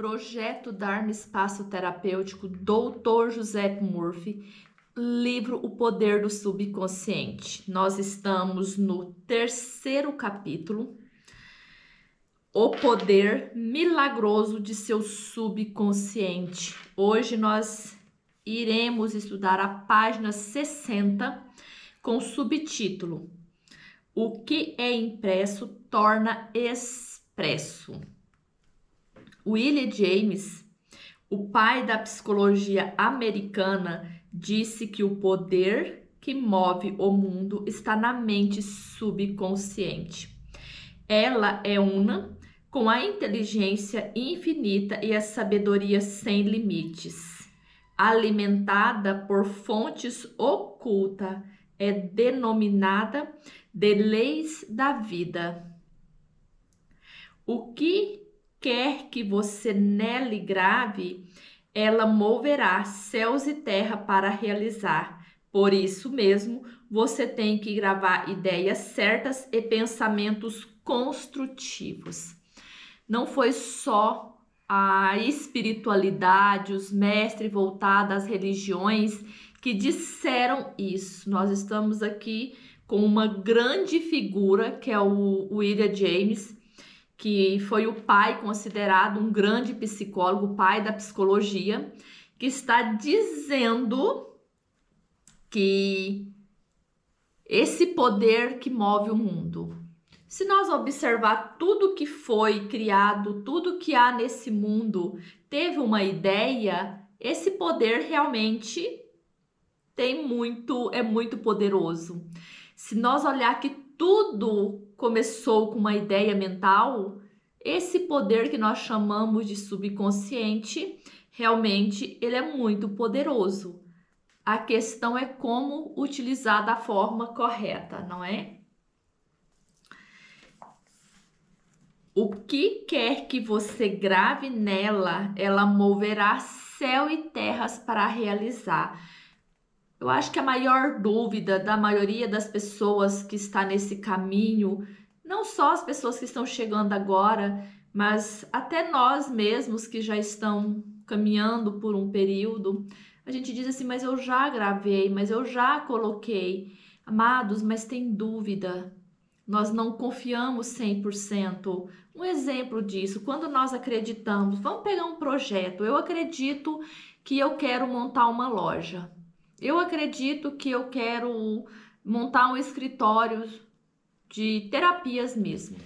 Projeto Dharma Espaço Terapêutico, Dr. José Murphy, livro O Poder do Subconsciente. Nós estamos no 3º capítulo, O Poder Milagroso de Seu Subconsciente. Hoje nós iremos estudar a página 60 com o subtítulo O que é impresso torna expresso. William James, o pai da psicologia americana, disse que o poder que move o mundo está na mente subconsciente. Ela é una com a inteligência infinita e a sabedoria sem limites. Alimentada por fontes ocultas, é denominada de leis da vida. O que quer que você nele grave, ela moverá céus e terra para realizar. Por isso mesmo, você tem que gravar ideias certas e pensamentos construtivos. Não foi só a espiritualidade, os mestres voltados às religiões que disseram isso. Nós estamos aqui com uma grande figura, que é o William James, que foi o pai considerado um grande psicólogo, pai da psicologia, que está dizendo que esse poder que move o mundo. Se nós observar tudo que foi criado, tudo que há nesse mundo, teve uma ideia, esse poder realmente é muito poderoso. Se nós olhar que tudo começou com uma ideia mental, esse poder que nós chamamos de subconsciente, realmente ele é muito poderoso. A questão é como utilizar da forma correta, não é? O que quer que você grave nela, ela moverá céu e terras para realizar. Eu acho que a maior dúvida da maioria das pessoas que está nesse caminho, não só as pessoas que estão chegando agora, mas até nós mesmos que já estão caminhando por um período, a gente diz assim, mas eu já gravei, mas eu já coloquei. Amados, mas tem dúvida. Nós não confiamos 100%. Um exemplo disso, quando nós acreditamos, vamos pegar um projeto, eu acredito que eu quero montar uma loja. Eu acredito que eu quero montar um escritório de terapias mesmo,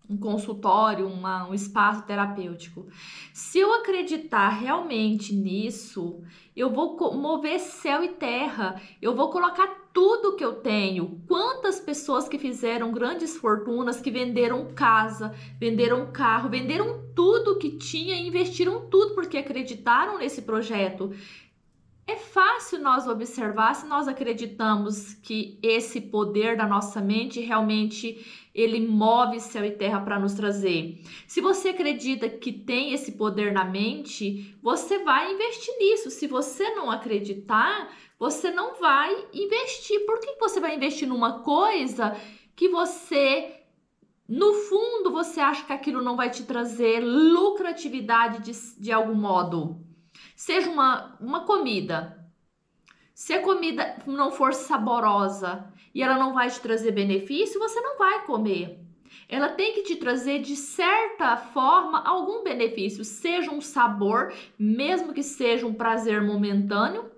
um consultório, um espaço terapêutico. Se eu acreditar realmente nisso, eu vou mover céu e terra, eu vou colocar tudo que eu tenho. Quantas pessoas que fizeram grandes fortunas, que venderam casa, venderam carro, venderam tudo que tinha e investiram tudo porque acreditaram nesse projeto. É fácil nós observar se nós acreditamos que esse poder da nossa mente realmente ele move céu e terra para nos trazer. Se você acredita que tem esse poder na mente, você vai investir nisso. Se você não acreditar, você não vai investir. Por que você vai investir numa coisa que você, no fundo, você acha que aquilo não vai te trazer lucratividade de algum modo? Seja uma comida. Se a comida não for saborosa e ela não vai te trazer benefício, você não vai comer. Ela tem que te trazer, de certa forma, algum benefício. Seja um sabor, mesmo que seja um prazer momentâneo,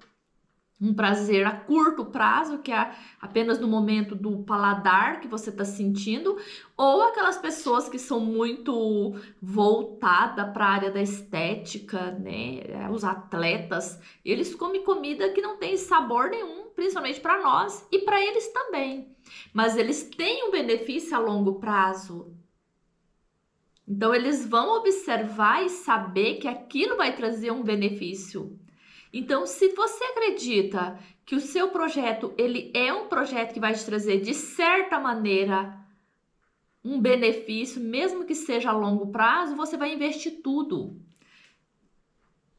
um prazer a curto prazo, que é apenas no momento do paladar que você está sentindo, ou aquelas pessoas que são muito voltadas para a área da estética, né? Os atletas, eles comem comida que não tem sabor nenhum, principalmente para nós e para eles também. Mas eles têm um benefício a longo prazo. Então eles vão observar e saber que aquilo vai trazer um benefício. Então, se você acredita que o seu projeto ele é um projeto que vai te trazer, de certa maneira, um benefício, mesmo que seja a longo prazo, você vai investir tudo.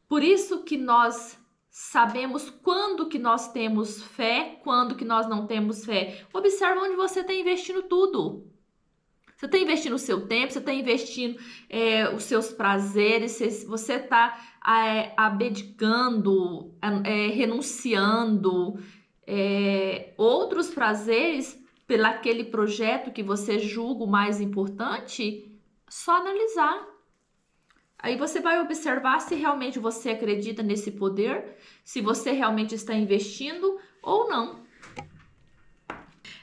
Por isso que nós sabemos quando que nós temos fé, quando que nós não temos fé. Observa onde você está investindo tudo. Você está investindo o seu tempo, você está investindo os seus prazeres, você está abdicando, renunciando outros prazeres pelaquele projeto que você julga o mais importante. Só analisar. Aí você vai observar se realmente você acredita nesse poder, se você realmente está investindo ou não.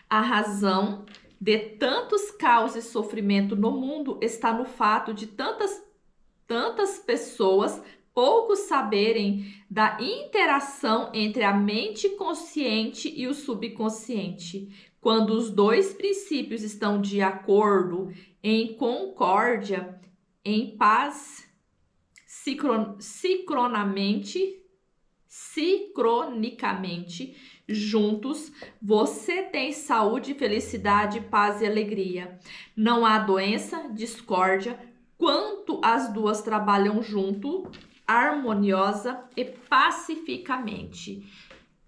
A razão de tantos caos e sofrimento no mundo está no fato de tantas pessoas pouco saberem da interação entre a mente consciente e o subconsciente. Quando os dois princípios estão de acordo, em concórdia, em paz, sincronicamente juntos, você tem saúde, felicidade, paz e alegria. Não há doença, discórdia, quanto as duas trabalham junto, harmoniosa e pacificamente.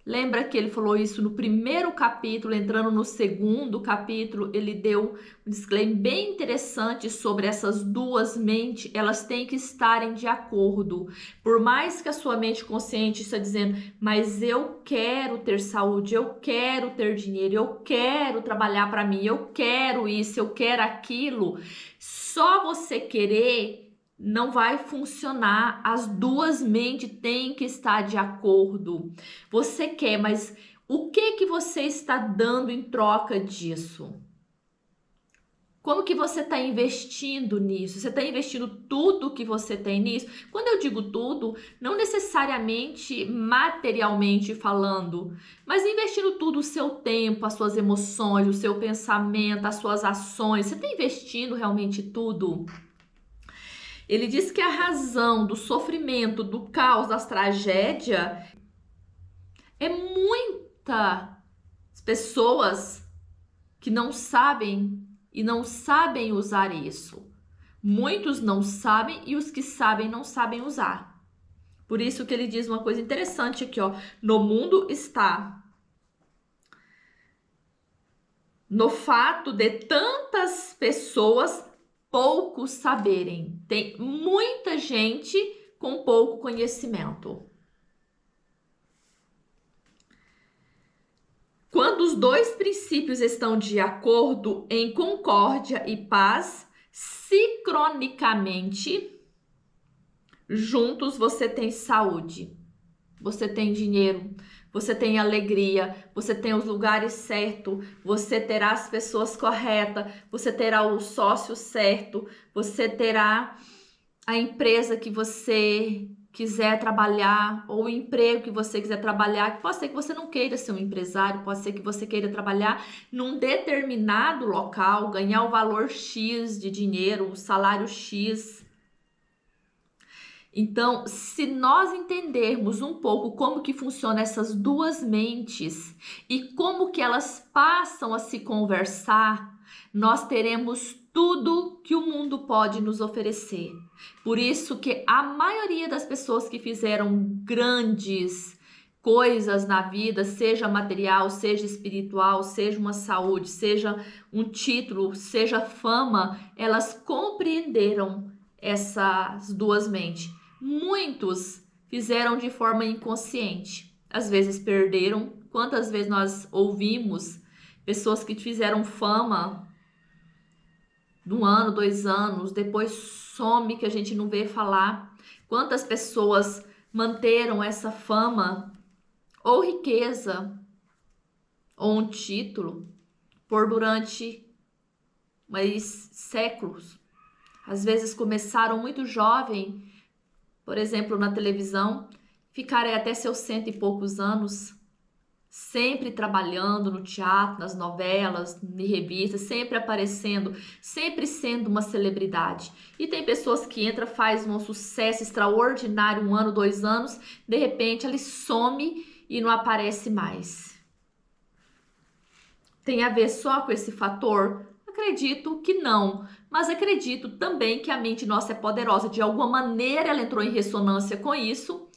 Lembra que ele falou isso no primeiro capítulo, entrando no segundo capítulo, ele deu um disclaimer bem interessante sobre essas duas mentes, elas têm que estarem de acordo. Por mais que a sua mente consciente está dizendo, mas eu quero ter saúde, eu quero ter dinheiro, eu quero trabalhar para mim, eu quero isso, eu quero aquilo, só você querer não vai funcionar. As duas mentes têm que estar de acordo. Você quer, mas o que você está dando em troca disso? Como que você está investindo nisso? Você está investindo tudo que você tem nisso? Quando eu digo tudo, não necessariamente materialmente falando, mas investindo tudo, o seu tempo, as suas emoções, o seu pensamento, as suas ações. Você está investindo realmente tudo? Ele diz que a razão do sofrimento, do caos, das tragédias é muitas pessoas que não sabem e não sabem usar isso. Muitos não sabem e os que sabem não sabem usar. Por isso que ele diz uma coisa interessante aqui, ó. No mundo está no fato de tantas pessoas pouco saberem. Tem muita gente com pouco conhecimento. Quando os dois princípios estão de acordo, em concórdia e paz, sincronicamente, juntos você tem saúde, você tem dinheiro, você tem alegria, você tem os lugares certos, você terá as pessoas corretas, você terá o sócio certo, você terá a empresa que você quiser trabalhar, ou o emprego que você quiser trabalhar, que pode ser que você não queira ser um empresário, pode ser que você queira trabalhar num determinado local, ganhar o valor X de dinheiro, o salário X. Então, se nós entendermos um pouco como que funcionam essas duas mentes e como que elas passam a se conversar, nós teremos tudo que o mundo pode nos oferecer. Por isso que a maioria das pessoas que fizeram grandes coisas na vida, seja material, seja espiritual, seja uma saúde, seja um título, seja fama, elas compreenderam essas duas mentes. Muitos fizeram de forma inconsciente, às vezes perderam. Quantas vezes nós ouvimos pessoas que fizeram fama de 1 ano, 2 anos, depois some, que a gente não vê falar. Quantas pessoas manteram essa fama ou riqueza ou um título por durante séculos. Às vezes começaram muito jovem, por exemplo, na televisão, ficarem até seus 100 e poucos anos, sempre trabalhando no teatro, nas novelas, em revistas, sempre aparecendo, sempre sendo uma celebridade. E tem pessoas que entram, faz um sucesso extraordinário, 1 ano, 2 anos, de repente ele some e não aparece mais. Tem a ver só com esse fator? Acredito que não, mas acredito também que a mente nossa é poderosa. De alguma maneira ela entrou em ressonância com isso,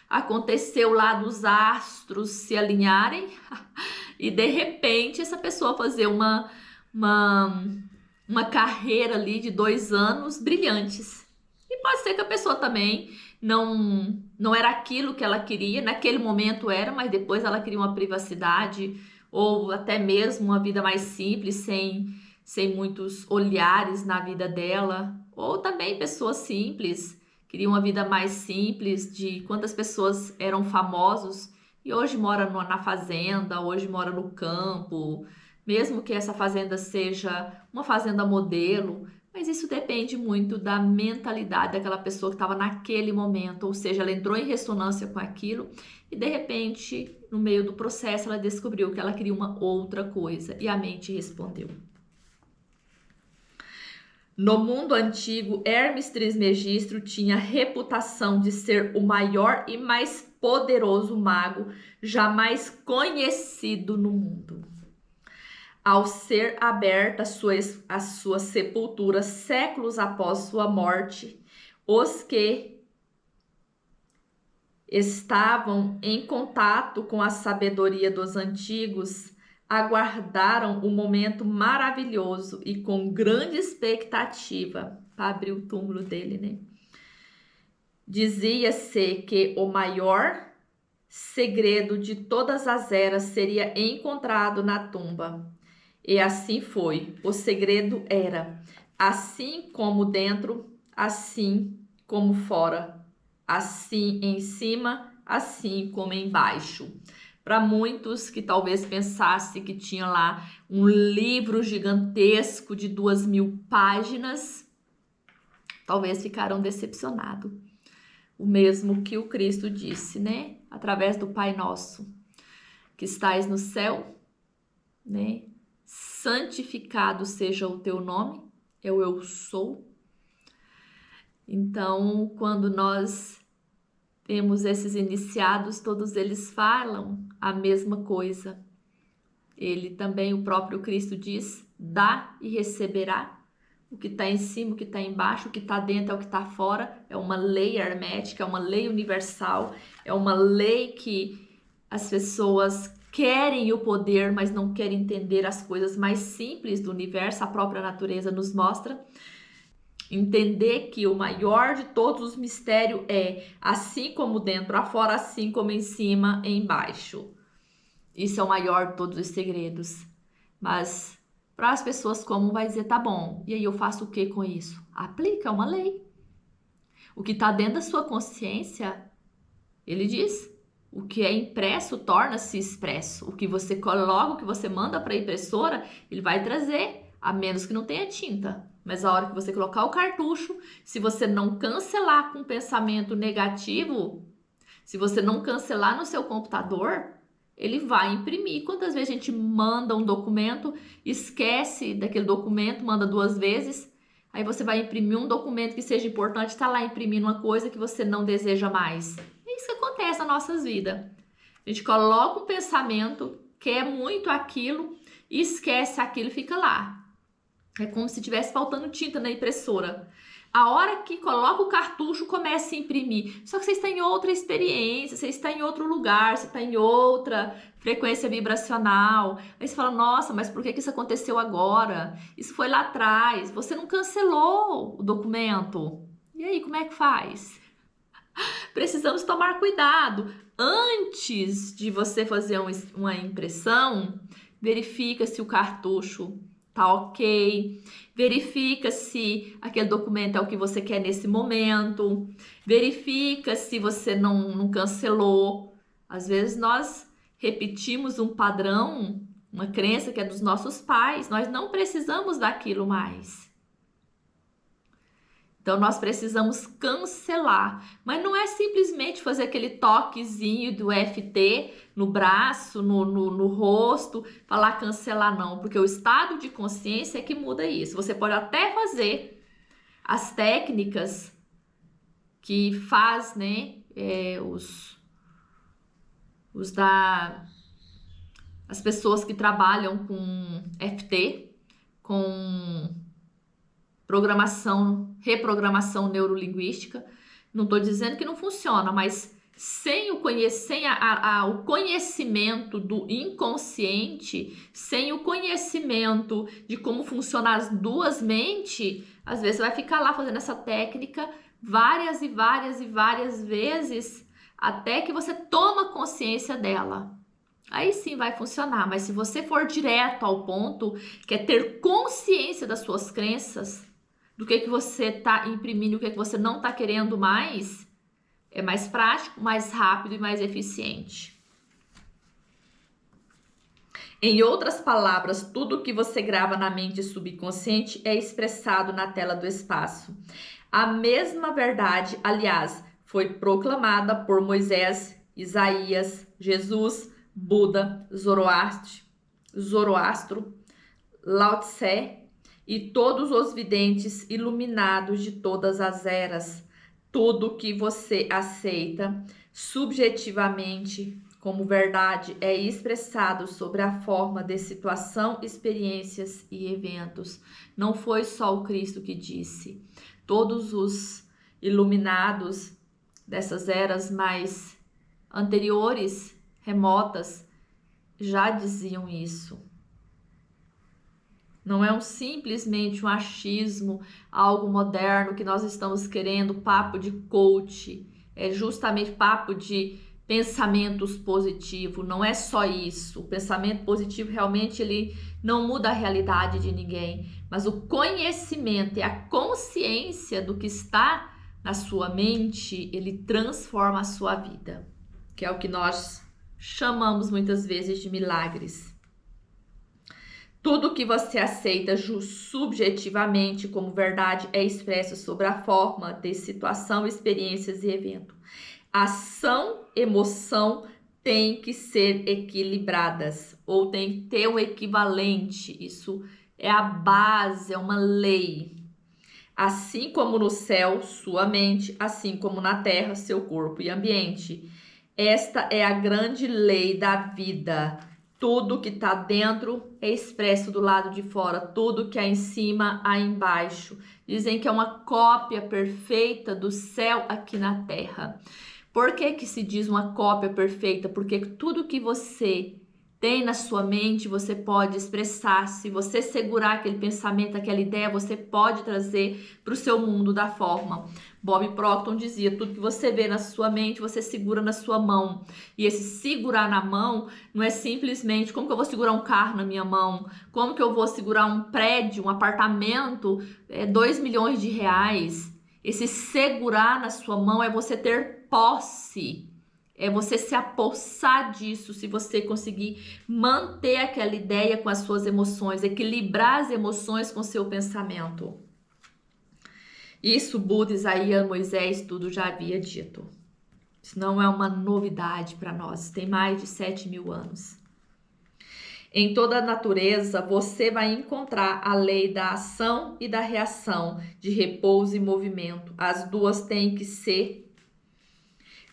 aconteceu lá dos astros se alinharem e de repente essa pessoa fazer uma uma carreira ali de 2 anos brilhantes. E pode ser que a pessoa também não era aquilo que ela queria, naquele momento era, mas depois ela queria uma privacidade ou até mesmo uma vida mais simples, sem muitos olhares na vida dela. Ou também pessoas simples, queriam uma vida mais simples, de quantas pessoas eram famosos e hoje mora na fazenda, hoje mora no campo, mesmo que essa fazenda seja uma fazenda modelo, mas isso depende muito da mentalidade daquela pessoa que estava naquele momento, ou seja, ela entrou em ressonância com aquilo e de repente, no meio do processo, ela descobriu que ela queria uma outra coisa e a mente respondeu. No mundo antigo, Hermes Trismegisto tinha reputação de ser o maior e mais poderoso mago jamais conhecido no mundo. Ao ser aberta a sua sepultura séculos após sua morte, os que estavam em contato com a sabedoria dos antigos aguardaram um momento maravilhoso e com grande expectativa para abrir o túmulo dele, né? Dizia-se que o maior segredo de todas as eras seria encontrado na tumba. E assim foi. O segredo era: assim como dentro, assim como fora, assim em cima, assim como embaixo. Para muitos que talvez pensassem que tinha lá um livro gigantesco de 2.000 páginas, talvez ficaram decepcionados. O mesmo que o Cristo disse, né? Através do Pai Nosso, que estais no céu, né? Santificado seja o teu nome, é o eu sou. Então, quando nós temos esses iniciados, todos eles falam a mesma coisa. Ele também, o próprio Cristo diz, dá e receberá. O que está em cima, o que está embaixo, o que está dentro é o que está fora. É uma lei hermética, é uma lei universal, é uma lei que as pessoas querem o poder, mas não querem entender as coisas mais simples do universo. A própria natureza nos mostra. Entender que o maior de todos os mistérios é assim como dentro, afora, assim como em cima, embaixo. Isso é o maior de todos os segredos. Mas para as pessoas comuns vai dizer, tá bom, e aí eu faço o que com isso? Aplica uma lei. O que está dentro da sua consciência, ele diz, o que é impresso torna-se expresso. O que você coloca, o que você manda para a impressora, ele vai trazer, a menos que não tenha tinta. Mas a hora que você colocar o cartucho, se você não cancelar com pensamento negativo, se você não cancelar no seu computador, ele vai imprimir. Quantas vezes a gente manda um documento, esquece daquele documento, manda 2 vezes, aí você vai imprimir um documento que seja importante, está lá imprimindo uma coisa que você não deseja mais. É isso que acontece nas nossas vidas. A gente coloca um pensamento, quer muito aquilo, e esquece aquilo e fica lá. É como se tivesse faltando tinta na impressora. A hora que coloca o cartucho, começa a imprimir. Só que você está em outra experiência, você está em outro lugar, você está em outra frequência vibracional. Aí você fala, nossa, mas por que isso aconteceu agora? Isso foi lá atrás. Você não cancelou o documento. E aí, como é que faz? Precisamos tomar cuidado. Antes de você fazer uma impressão, verifica se o cartucho tá ok, verifica se aquele documento é o que você quer nesse momento, verifica se você não cancelou. Às vezes nós repetimos um padrão, uma crença que é dos nossos pais, nós não precisamos daquilo mais. Então nós precisamos cancelar, mas não é simplesmente fazer aquele toquezinho do EFT no braço, no rosto, falar cancelar não, porque o estado de consciência é que muda isso. Você pode até fazer as técnicas que faz, né, as pessoas que trabalham com EFT, com reprogramação neurolinguística. Não estou dizendo que não funciona, mas Sem o conhecimento do inconsciente, sem o conhecimento de como funcionam as duas mentes, às vezes você vai ficar lá fazendo essa técnica várias e várias e várias vezes até que você toma consciência dela. Aí sim vai funcionar, mas se você for direto ao ponto, que é ter consciência das suas crenças, do que você está imprimindo, o que você não está querendo mais, é mais prático, mais rápido e mais eficiente. Em outras palavras, tudo que você grava na mente subconsciente é expressado na tela do espaço. A mesma verdade, aliás, foi proclamada por Moisés, Isaías, Jesus, Buda, Zoroastro, Lao Tse e todos os videntes iluminados de todas as eras. Tudo que você aceita subjetivamente como verdade é expressado sobre a forma de situação, experiências e eventos. Não foi só o Cristo que disse. Todos os iluminados dessas eras mais anteriores, remotas, já diziam isso. Não é simplesmente um achismo, algo moderno que nós estamos querendo, papo de coach. É justamente papo de pensamentos positivos. Não é só isso. O pensamento positivo realmente ele não muda a realidade de ninguém. Mas o conhecimento e a consciência do que está na sua mente, ele transforma a sua vida. Que é o que nós chamamos muitas vezes de milagres. Tudo que você aceita subjetivamente como verdade é expresso sobre a forma de situação, experiências e evento. Ação, emoção têm que ser equilibradas ou tem que ter um equivalente. Isso é a base, é uma lei. Assim como no céu, sua mente, assim como na terra, seu corpo e ambiente. Esta é a grande lei da vida. Tudo que está dentro é expresso do lado de fora. Tudo que há em cima, há embaixo. Dizem que é uma cópia perfeita do céu aqui na terra. Por que se diz uma cópia perfeita? Porque tudo que você tem na sua mente, você pode expressar. Se você segurar aquele pensamento, aquela ideia, você pode trazer para o seu mundo da forma. Bob Proctor dizia, tudo que você vê na sua mente, você segura na sua mão. E esse segurar na mão não é simplesmente como que eu vou segurar um carro na minha mão, como que eu vou segurar um prédio, um apartamento, 2 milhões de reais. Esse segurar na sua mão é você ter posse. É você se apossar disso, se você conseguir manter aquela ideia com as suas emoções, equilibrar as emoções com o seu pensamento. Isso Buda, Isaías, Moisés, tudo já havia dito. Isso não é uma novidade para nós, tem mais de 7.000 anos. Em toda a natureza, você vai encontrar a lei da ação e da reação, de repouso e movimento. As duas têm que se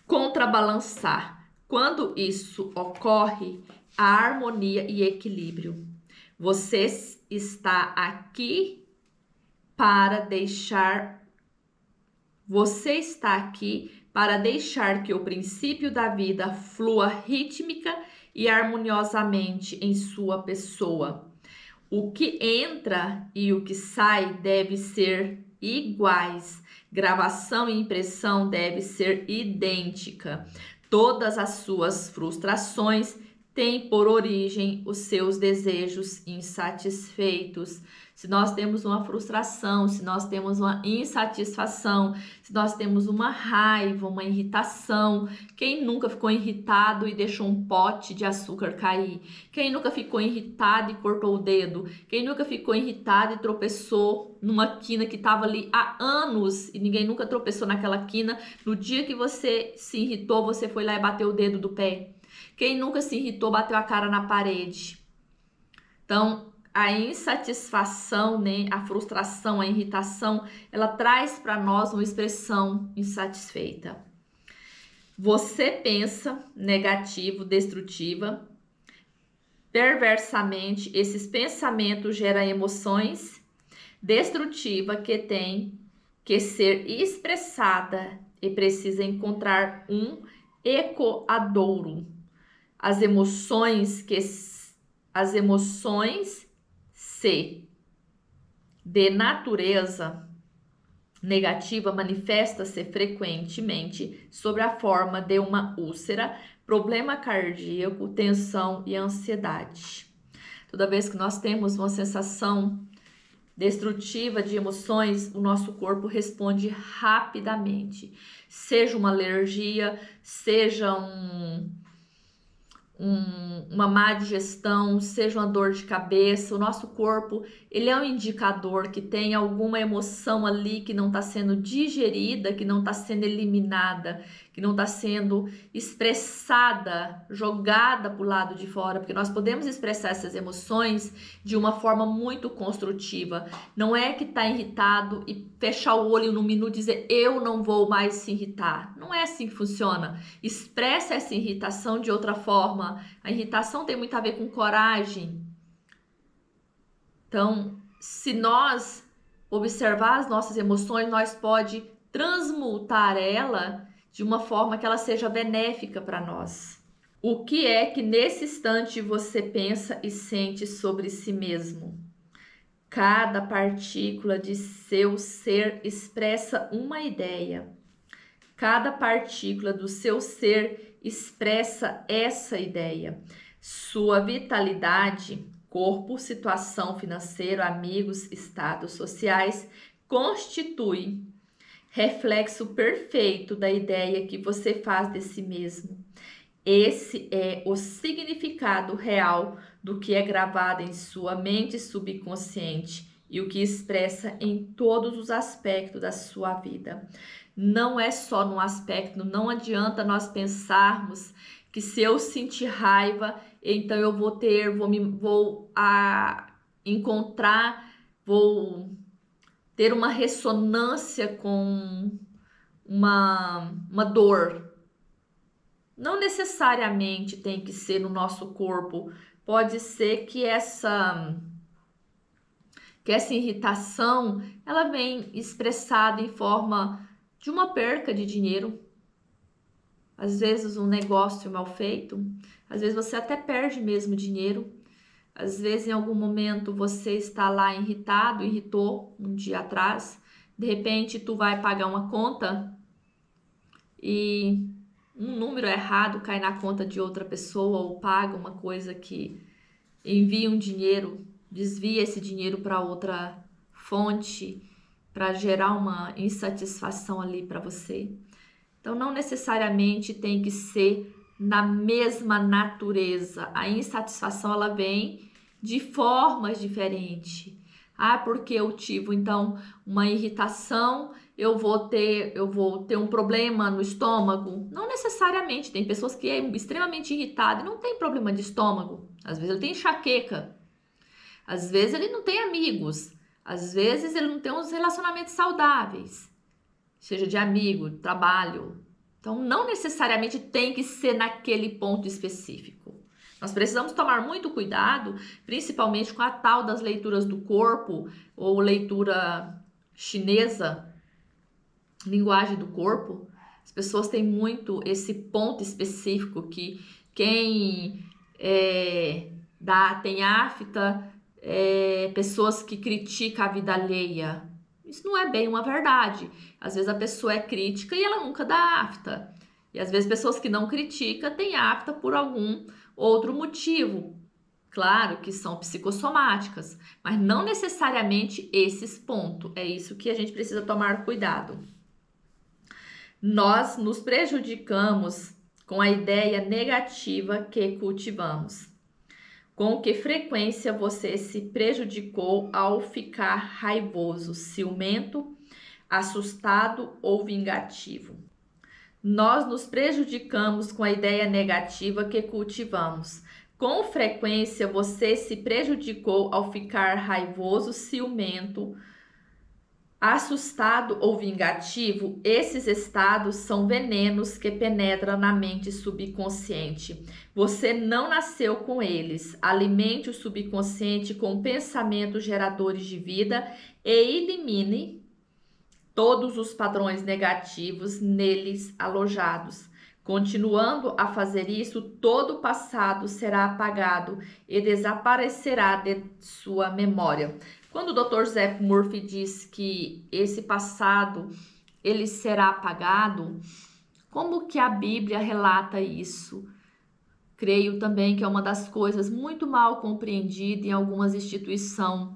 contrabalançar. Quando isso ocorre, a harmonia e equilíbrio. Você está aqui para deixar que o princípio da vida flua rítmica e harmoniosamente em sua pessoa. O que entra e o que sai deve ser iguais. Gravação e impressão deve ser idêntica. Todas as suas frustrações têm por origem os seus desejos insatisfeitos. Se nós temos uma frustração, se nós temos uma insatisfação, se nós temos uma raiva, uma irritação, quem nunca ficou irritado e deixou um pote de açúcar cair? Quem nunca ficou irritado e cortou o dedo? Quem nunca ficou irritado e tropeçou numa quina que estava ali há anos e ninguém nunca tropeçou naquela quina? No dia que você se irritou, você foi lá e bateu o dedo do pé? Quem nunca se irritou, bateu a cara na parede? Então, a insatisfação, né, a frustração, a irritação, ela traz para nós uma expressão insatisfeita. Você pensa negativo, destrutiva, perversamente, esses pensamentos geram emoções destrutivas que têm que ser expressada e precisa encontrar um ecoadouro. As emoções se de natureza negativa manifesta-se frequentemente sob a forma de uma úlcera, problema cardíaco, tensão e ansiedade. Toda vez que nós temos uma sensação destrutiva de emoções, o nosso corpo responde rapidamente. Seja uma alergia, seja uma má digestão, seja uma dor de cabeça, o nosso corpo, ele é um indicador que tem alguma emoção ali que não está sendo digerida, que não está sendo eliminada, que não está sendo expressada, jogada para o lado de fora, porque nós podemos expressar essas emoções de uma forma muito construtiva. Não é que está irritado e fechar o olho num minuto e dizer eu não vou mais se irritar. Não é assim que funciona. Expressa essa irritação de outra forma. A irritação tem muito a ver com coragem. Então, se nós observar as nossas emoções, nós pode transmutar ela de uma forma que ela seja benéfica para nós. O que é que nesse instante você pensa e sente sobre si mesmo? Cada partícula de seu ser expressa uma ideia. Cada partícula do seu ser expressa essa ideia. Sua vitalidade, corpo, situação financeira, amigos, status sociais, constitui reflexo perfeito da ideia que você faz de si mesmo. Esse é o significado real do que é gravado em sua mente subconsciente e o que expressa em todos os aspectos da sua vida. Não é só num aspecto, não adianta nós pensarmos que se eu sentir raiva, então eu vou ter uma ressonância com uma dor. Não necessariamente tem que ser no nosso corpo. Pode ser que essa irritação, ela vem expressada em forma de uma perca de dinheiro. Às vezes um negócio mal feito, às vezes você até perde mesmo dinheiro. Às vezes, em algum momento, você está lá irritou um dia atrás, de repente, tu vai pagar uma conta e um número errado cai na conta de outra pessoa ou paga uma coisa que envia um dinheiro, desvia esse dinheiro para outra fonte, para gerar uma insatisfação ali para você. Então, não necessariamente tem que ser na mesma natureza. A insatisfação, ela vem de formas diferentes. Porque eu tive, então, uma irritação, eu vou ter um problema no estômago. Não necessariamente. Tem pessoas que é extremamente irritada e não tem problema de estômago. Às vezes ele tem enxaqueca. Às vezes ele não tem amigos. Às vezes ele não tem uns relacionamentos saudáveis. Seja de amigo, de trabalho. Então, não necessariamente tem que ser naquele ponto específico. Nós precisamos tomar muito cuidado, principalmente com a tal das leituras do corpo, ou leitura chinesa, linguagem do corpo. As pessoas têm muito esse ponto específico que quem tem afta, pessoas que criticam a vida alheia. Isso não é bem uma verdade. Às vezes a pessoa é crítica e ela nunca dá afta. E às vezes pessoas que não criticam têm afta por algum outro motivo. Claro que são psicossomáticas, mas não necessariamente esses pontos. É isso que a gente precisa tomar cuidado. Nós nos prejudicamos com a ideia negativa que cultivamos. Com que frequência você se prejudicou ao ficar raivoso, ciumento, assustado ou vingativo? Nós nos prejudicamos com a ideia negativa que cultivamos. Com frequência você se prejudicou ao ficar raivoso, ciumento, assustado ou vingativo? Esses estados são venenos que penetram na mente subconsciente. Você não nasceu com eles. Alimente o subconsciente com pensamentos geradores de vida e elimine todos os padrões negativos neles alojados. Continuando a fazer isso, todo o passado será apagado e desaparecerá de sua memória. Quando o Dr. Zé Murphy diz que esse passado ele será apagado, como que a Bíblia relata isso? Creio também que é uma das coisas muito mal compreendida em algumas instituições,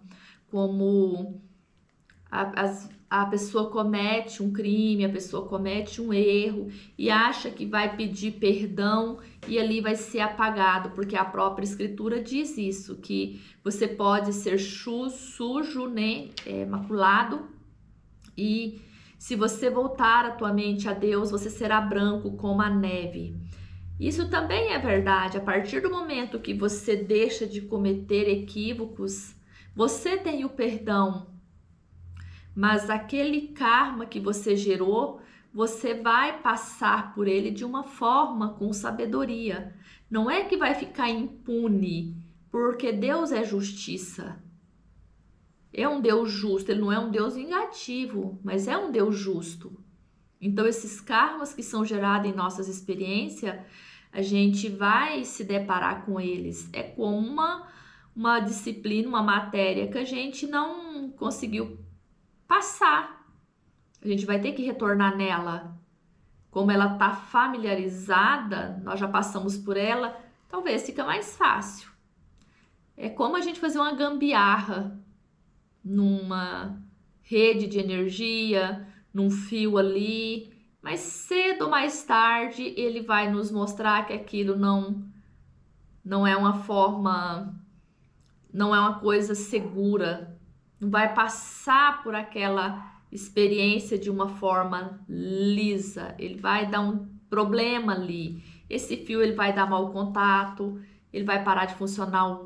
como a pessoa comete um crime, a pessoa comete um erro e acha que vai pedir perdão e ali vai ser apagado, porque a própria escritura diz isso, que você pode ser sujo, né, maculado, e se você voltar a tua mente a Deus, você será branco como a neve. Isso também é verdade. A partir do momento que você deixa de cometer equívocos, você tem o perdão. Mas aquele karma que você gerou, você vai passar por ele de uma forma com sabedoria. Não é que vai ficar impune, porque Deus é justiça. É um Deus justo, ele não é um Deus vingativo, mas é um Deus justo. Então, esses karmas que são gerados em nossas experiências, a gente vai se deparar com eles. É como uma disciplina, uma matéria que a gente não conseguiu passar. A gente vai ter que retornar nela. Como ela está familiarizada, nós já passamos por ela, talvez fica mais fácil. É como a gente fazer uma gambiarra numa rede de energia, num fio ali, mas cedo ou mais tarde ele vai nos mostrar que aquilo não é uma forma, não é uma coisa segura, não vai passar por aquela experiência de uma forma lisa, ele vai dar um problema ali. Esse fio ele vai dar mau contato, ele vai parar de funcionar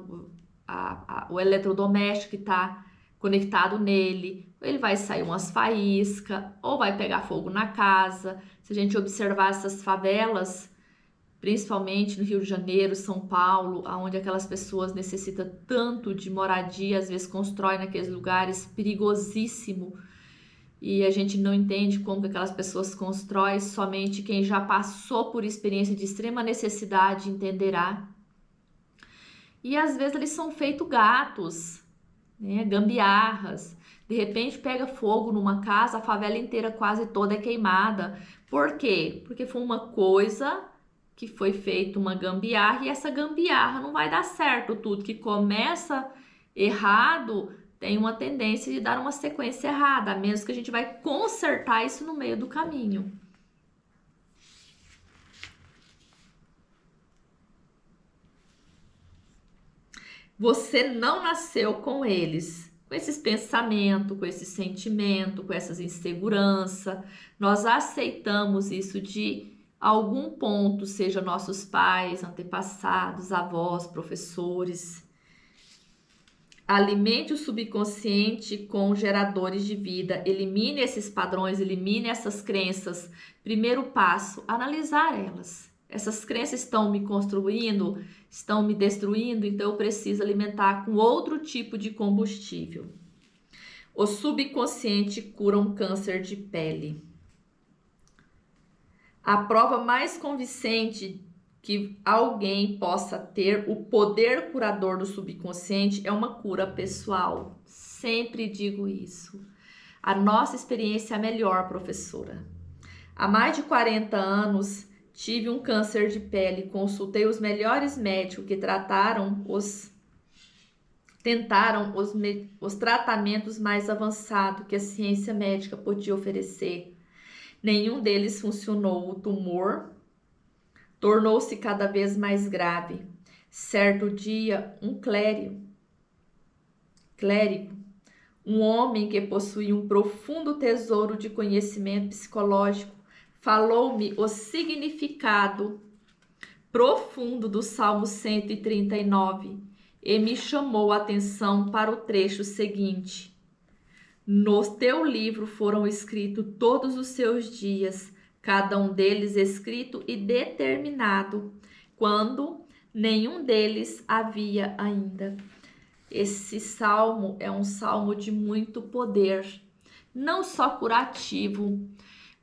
o eletrodoméstico que está conectado nele, ele vai sair umas faíscas, ou vai pegar fogo na casa. Se a gente observar essas favelas, principalmente no Rio de Janeiro, São Paulo, onde aquelas pessoas necessitam tanto de moradia, às vezes constrói naqueles lugares perigosíssimo, e a gente não entende como que aquelas pessoas constroem, somente quem já passou por experiência de extrema necessidade entenderá. E às vezes eles são feitos gatos, né? Gambiarras. De repente pega fogo numa casa, a favela inteira quase toda é queimada. Por quê? Porque foi uma coisa que foi feita, uma gambiarra, e essa gambiarra não vai dar certo. Tudo que começa errado tem uma tendência de dar uma sequência errada, a menos que a gente vai consertar isso no meio do caminho. Você não nasceu com eles, com esses pensamentos, com esse sentimento, com essas inseguranças. Nós aceitamos isso de algum ponto, seja nossos pais, antepassados, avós, professores. Alimente o subconsciente com geradores de vida. Elimine esses padrões, elimine essas crenças. Primeiro passo, analisar elas. Essas crenças estão me construindo, estão me destruindo, então eu preciso alimentar com outro tipo de combustível. O subconsciente cura um câncer de pele. A prova mais convincente que alguém possa ter o poder curador do subconsciente é uma cura pessoal. Sempre digo isso. A nossa experiência é a melhor, professora. Há mais de 40 anos tive um câncer de pele, consultei os melhores médicos que tentaram os tratamentos mais avançados que a ciência médica podia oferecer. Nenhum deles funcionou. O tumor tornou-se cada vez mais grave. Certo dia, um clérigo, um homem que possuía um profundo tesouro de conhecimento psicológico, falou-me o significado profundo do Salmo 139 e me chamou a atenção para o trecho seguinte: no teu livro foram escritos todos os seus dias, cada um deles escrito e determinado, quando nenhum deles havia ainda. Esse salmo é um salmo de muito poder, não só curativo,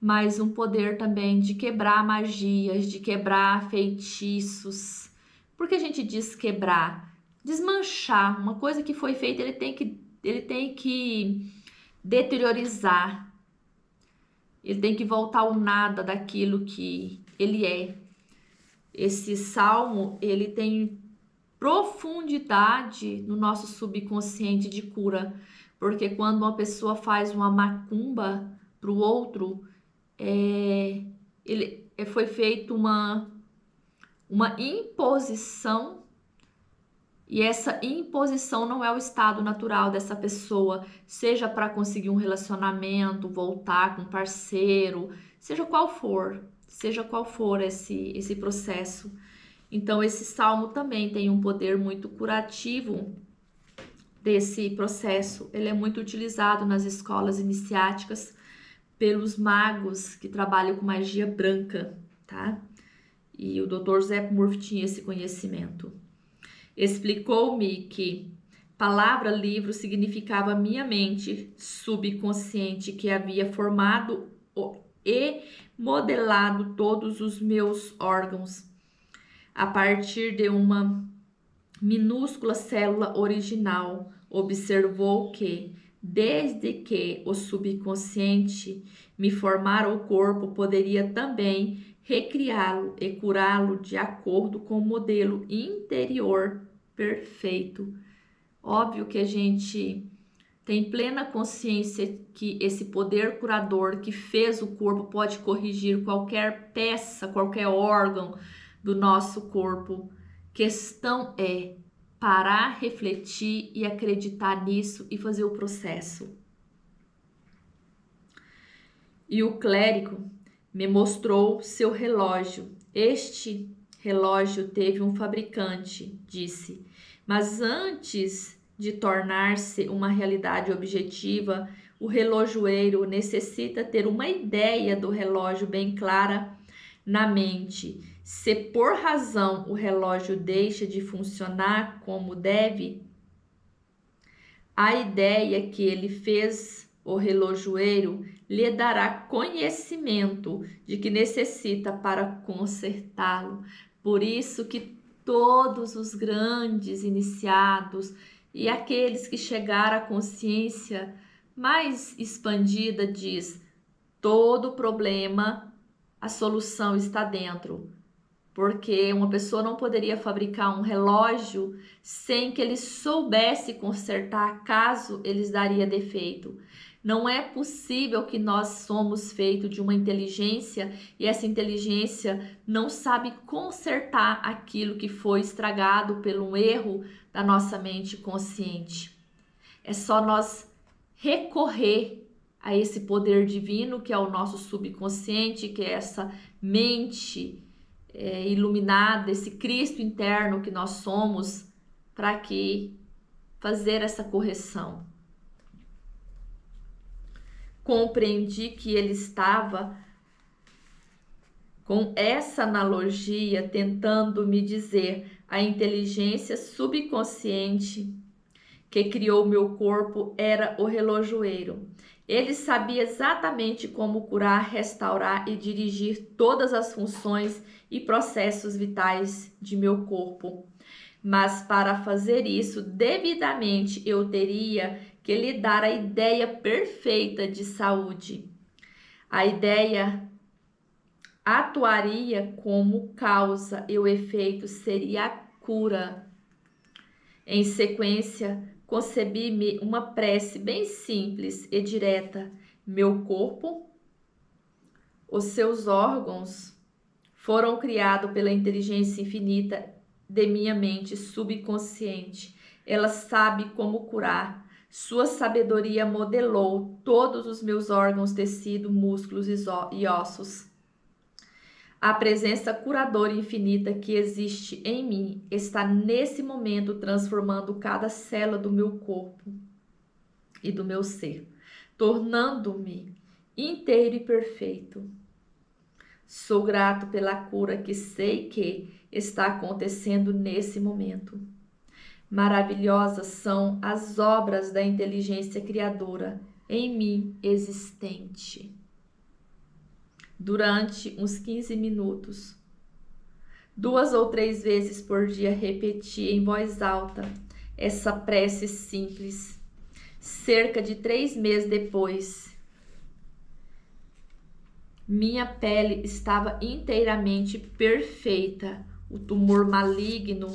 mas um poder também de quebrar magias, de quebrar feitiços. Por que a gente diz quebrar? Desmanchar. Uma coisa que foi feita, ele tem que deteriorizar. Ele tem que voltar ao nada daquilo que ele é. Esse salmo, ele tem profundidade no nosso subconsciente de cura, porque quando uma pessoa faz uma macumba para o outro, foi feita uma imposição, e essa imposição não é o estado natural dessa pessoa, seja para conseguir um relacionamento, voltar com um parceiro, seja qual for esse processo. Então, esse salmo também tem um poder muito curativo desse processo. Ele é muito utilizado nas escolas iniciáticas pelos magos que trabalham com magia branca, tá? E o Dr. Zé Murphy tinha esse conhecimento. Explicou-me que palavra livro significava minha mente subconsciente que havia formado e modelado todos os meus órgãos a partir de uma minúscula célula original. Observou que, desde que o subconsciente me formara o corpo, poderia também recriá-lo e curá-lo de acordo com o modelo interior perfeito. Óbvio que a gente tem plena consciência que esse poder curador que fez o corpo pode corrigir qualquer peça, qualquer órgão do nosso corpo. Questão é parar, refletir e acreditar nisso e fazer o processo. E o clérigo me mostrou seu relógio. Este relógio teve um fabricante, disse, mas antes de tornar-se uma realidade objetiva, o relojoeiro necessita ter uma ideia do relógio bem clara na mente. Se por razão o relógio deixa de funcionar como deve, a ideia que ele fez, o relojoeiro, lhe dará conhecimento de que necessita para consertá-lo. Por isso que todos os grandes iniciados e aqueles que chegaram à consciência mais expandida diz: todo problema, a solução está dentro. Porque uma pessoa não poderia fabricar um relógio sem que ele soubesse consertar caso eles daria defeito. Não é possível que nós somos feitos de uma inteligência e essa inteligência não sabe consertar aquilo que foi estragado pelo erro da nossa mente consciente. É só nós recorrer a esse poder divino que é o nosso subconsciente, que é essa mente iluminada, esse Cristo interno que nós somos, para que fazer essa correção. Compreendi que ele estava com essa analogia tentando me dizer a inteligência subconsciente que criou meu corpo era o relojoeiro. Ele sabia exatamente como curar, restaurar e dirigir todas as funções e processos vitais de meu corpo. Mas para fazer isso devidamente, eu teria que lhe dar a ideia perfeita de saúde. A ideia atuaria como causa e o efeito seria a cura. Em sequência, concebi-me uma prece bem simples e direta. Meu corpo, os seus órgãos foram criados pela inteligência infinita de minha mente subconsciente. Ela sabe como curar. Sua sabedoria modelou todos os meus órgãos, tecido, músculos e ossos. A presença curadora infinita que existe em mim está nesse momento transformando cada célula do meu corpo e do meu ser, tornando-me inteiro e perfeito. Sou grato pela cura que sei que está acontecendo nesse momento. Maravilhosas são as obras da inteligência criadora em mim existente. durante uns 15 minutos. 2 ou 3 vezes por dia repetir em voz alta essa prece simples. Cerca de 3 meses depois, minha pele estava inteiramente perfeita. O tumor maligno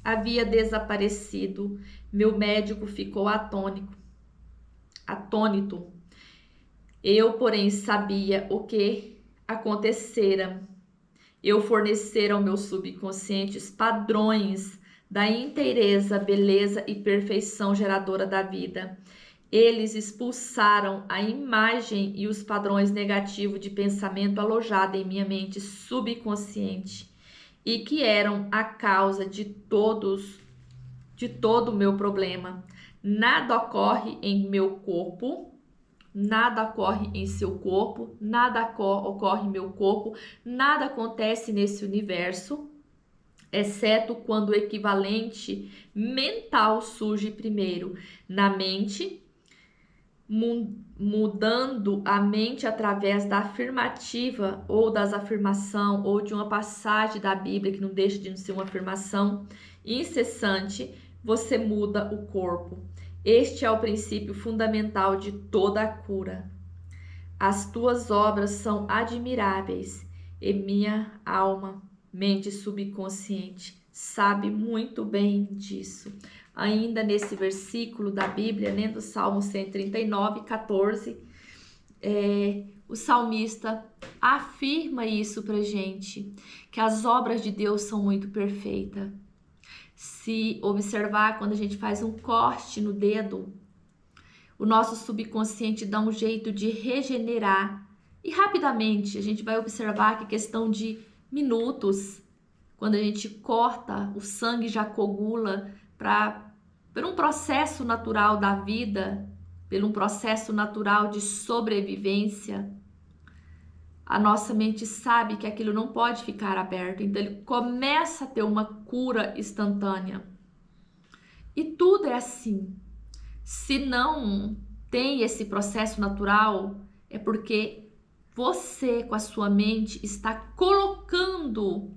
havia desaparecido. Meu médico ficou atônito. Eu, porém, sabia o que acontecera. Eu fornecer ao meu subconsciente os padrões da inteireza, beleza e perfeição geradora da vida. Eles expulsaram a imagem e os padrões negativos de pensamento alojado em minha mente subconsciente e que eram a causa de todo o meu problema. Nada ocorre em meu corpo. Nada ocorre em seu corpo, nada ocorre em meu corpo, nada acontece nesse universo, exceto quando o equivalente mental surge primeiro. Na mente, mudando a mente através da afirmativa ou das afirmação ou de uma passagem da Bíblia que não deixa de ser uma afirmação incessante, você muda o corpo. Este é o princípio fundamental de toda a cura. As tuas obras são admiráveis e minha alma, mente subconsciente, sabe muito bem disso. Ainda nesse versículo da Bíblia, né, do Salmo 139, 14, o salmista afirma isso pra gente, que as obras de Deus são muito perfeitas. Se observar, quando a gente faz um corte no dedo, o nosso subconsciente dá um jeito de regenerar. E rapidamente a gente vai observar que questão de minutos, quando a gente corta, o sangue já coagula por um processo natural da vida, por um processo natural de sobrevivência. A nossa mente sabe que aquilo não pode ficar aberto, então ele começa a ter uma cura instantânea. E tudo é assim. Se não tem esse processo natural, é porque você, com a sua mente, está colocando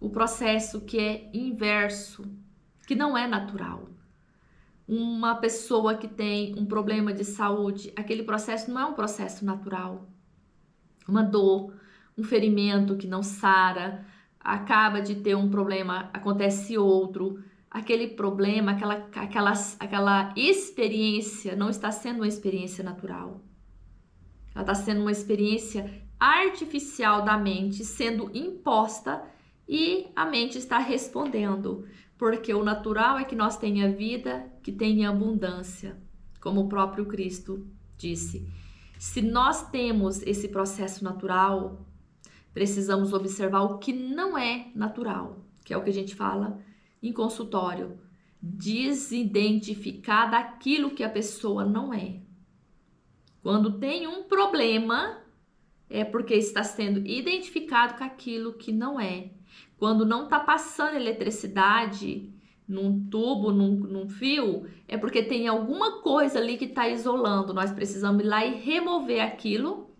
o processo que é inverso, que não é natural. Uma pessoa que tem um problema de saúde, aquele processo não é um processo natural. Uma dor, um ferimento que não sara, acaba de ter um problema, acontece outro. Aquele problema, aquela experiência não está sendo uma experiência natural. Ela está sendo uma experiência artificial da mente, sendo imposta, e a mente está respondendo. Porque o natural é que nós tenha vida, que tenha abundância, como o próprio Cristo disse. Se nós temos esse processo natural, precisamos observar o que não é natural, que é o que a gente fala em consultório. Desidentificar daquilo que a pessoa não é. Quando tem um problema, é porque está sendo identificado com aquilo que não é. Quando não está passando eletricidade num tubo, num fio, é porque tem alguma coisa ali que está isolando. Nós precisamos ir lá e remover aquilo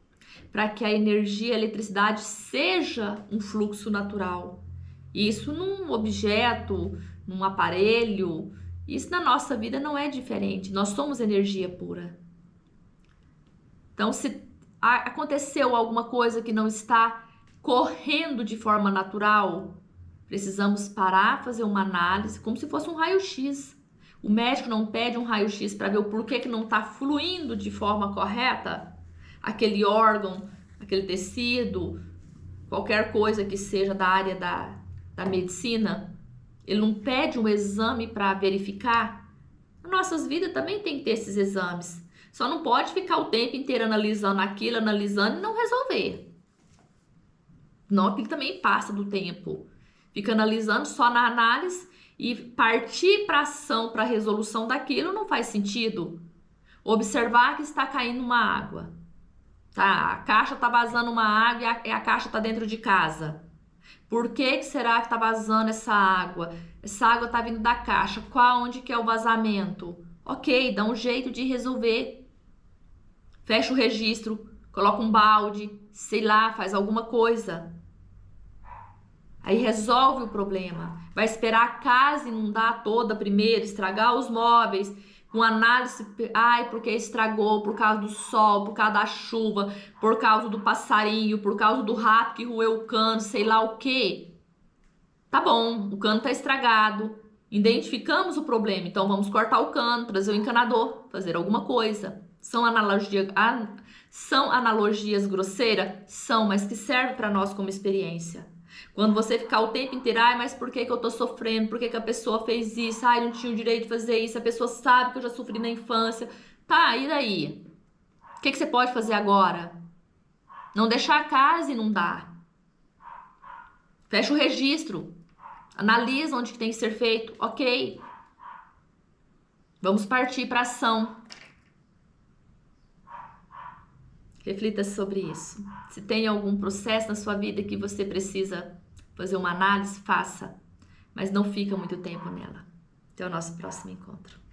para que a energia, a eletricidade seja um fluxo natural. Isso num objeto, num aparelho, isso na nossa vida não é diferente. Nós somos energia pura. Então, se aconteceu alguma coisa que não está correndo de forma natural, precisamos parar, fazer uma análise, como se fosse um raio-x. O médico não pede um raio-x para ver o porquê que não está fluindo de forma correta aquele órgão, aquele tecido, qualquer coisa que seja da área da medicina. Ele não pede um exame para verificar. Nas nossas vidas também tem que ter esses exames. Só não pode ficar o tempo inteiro analisando aquilo, analisando e não resolver. Não, aquilo também passa do tempo. Fica analisando só na análise e partir para ação, para a resolução daquilo não faz sentido. Observar que está caindo uma água. Tá? A caixa está vazando uma água e a caixa está dentro de casa. Por que será que está vazando essa água? Essa água está vindo da caixa. Onde que é o vazamento? Ok, dá um jeito de resolver. Fecha o registro coloca um balde, sei lá, faz alguma coisa. Aí resolve o problema. Vai esperar a casa inundar toda primeiro, estragar os móveis, com análise, ai, porque estragou por causa do sol, por causa da chuva, por causa do passarinho, por causa do rato que roeu o cano, sei lá o quê. Tá bom, o cano tá estragado. Identificamos o problema, então vamos cortar o cano, trazer o encanador, fazer alguma coisa. São analogias grosseiras? São, mas que servem para nós como experiência. Quando você ficar o tempo inteiro, ai, mas por que que eu tô sofrendo? Por que que a pessoa fez isso? Ai, não tinha o direito de fazer isso. A pessoa sabe que eu já sofri na infância. Tá, e daí? O que que você pode fazer agora? Não deixar a casa inundar. Fecha o registro. Analisa onde que tem que ser feito. Ok. Vamos partir para ação. Reflita sobre isso. Se tem algum processo na sua vida que você precisa fazer uma análise, faça. Mas não fica muito tempo nela. Até o nosso próximo encontro.